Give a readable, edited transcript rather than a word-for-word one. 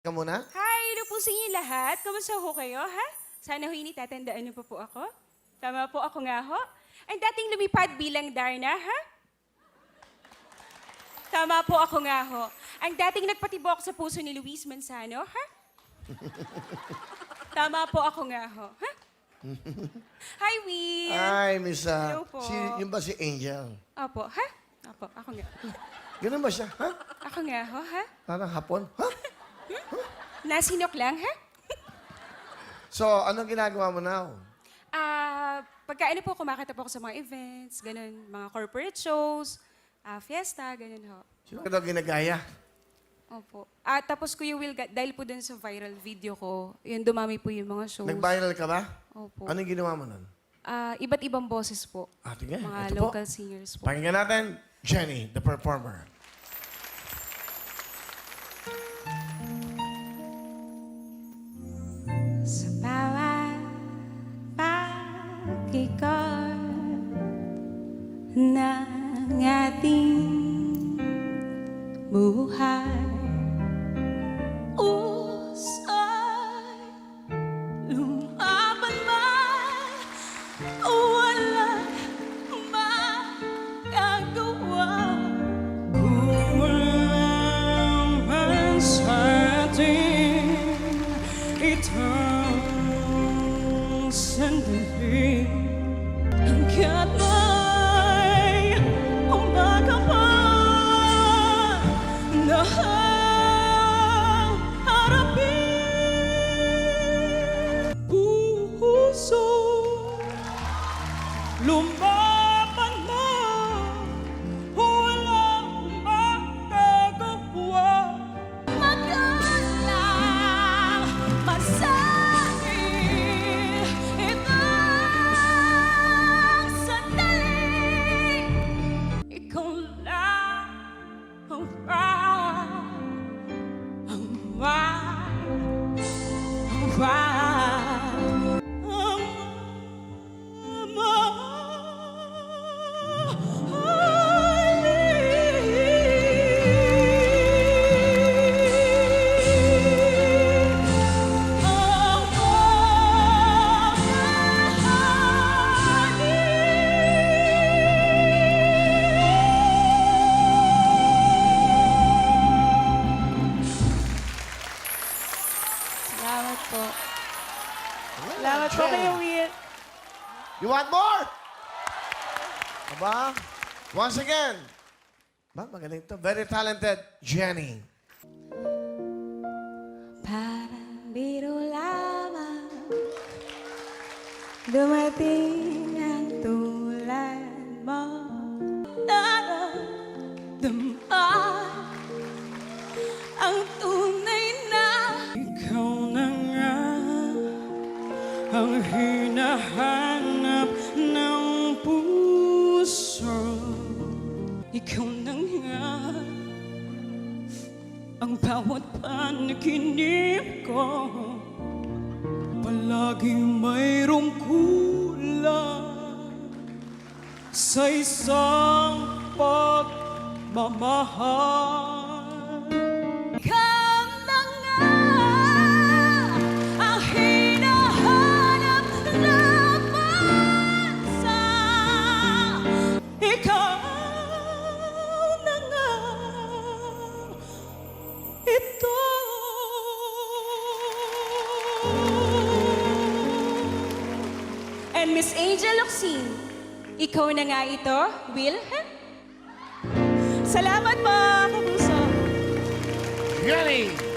Ka muna? Hi! Hello po sa inyo lahat. Kamusta ho kayo, ha? Sana ho tatandaan niyo pa po ako. Tama po ako nga ho. Ang dating lumipad bilang Darna, ha? Tama po ako nga ho. Ang dating nagpatibok sa puso ni Luis Manzano, ha? Tama po ako nga ho, ha? Hi, Will! Ay, Miss... Hello po. Yung ba si Angel? Opo, ha? Opo, ako nga. Ganun ba siya? Ha? Ako nga ho, ha? Parang hapon? Ha? Nasinok lang, ha? So, anong ginagawa mo now? Pagka ano po, kumakita po ako sa mga events, ganun, mga corporate shows, fiesta, ganun ho. Sino ka daw ginagaya? Opo. Tapos Kuya Will, dahil po dun sa viral video ko, yun, dumami po yung mga shows. Nag-viral ka ba? Opo. Anong ginawa mo nun? Iba't ibang boses po. Sige. Mga Ito local po. singers po. Pakinggan natin, Jenny, the performer. Sa bawat pag-ikot ng ating buhay, usay lumaban man, walang magagawa. Kung walang man sa atin itong sandali, hanggat may umaga pa na harapin, puso lumaban man, walang magagawa. Magandang masabi itong sandali, ikaw lang ang Salamat po. Salamat po Jenny. kayo, Will. You want more? Aba? Once again. Ba, magaling to. Very talented, Jenny. Parang biro lamang dumating ang tulad mo. Naramdaman ang tunay na ikaw na nga ang hinahanap ng puso. Ikaw na nga ang bawat panaginip ko. Palaging mayroong kulang sa isang pagmamahal. Ikaw na nga ang hinahanap ng bansa. Ikaw na nga ito. And Miss Angel Locsin, ikaw na nga ito, Will? Salamat po, kapuso. Jenny!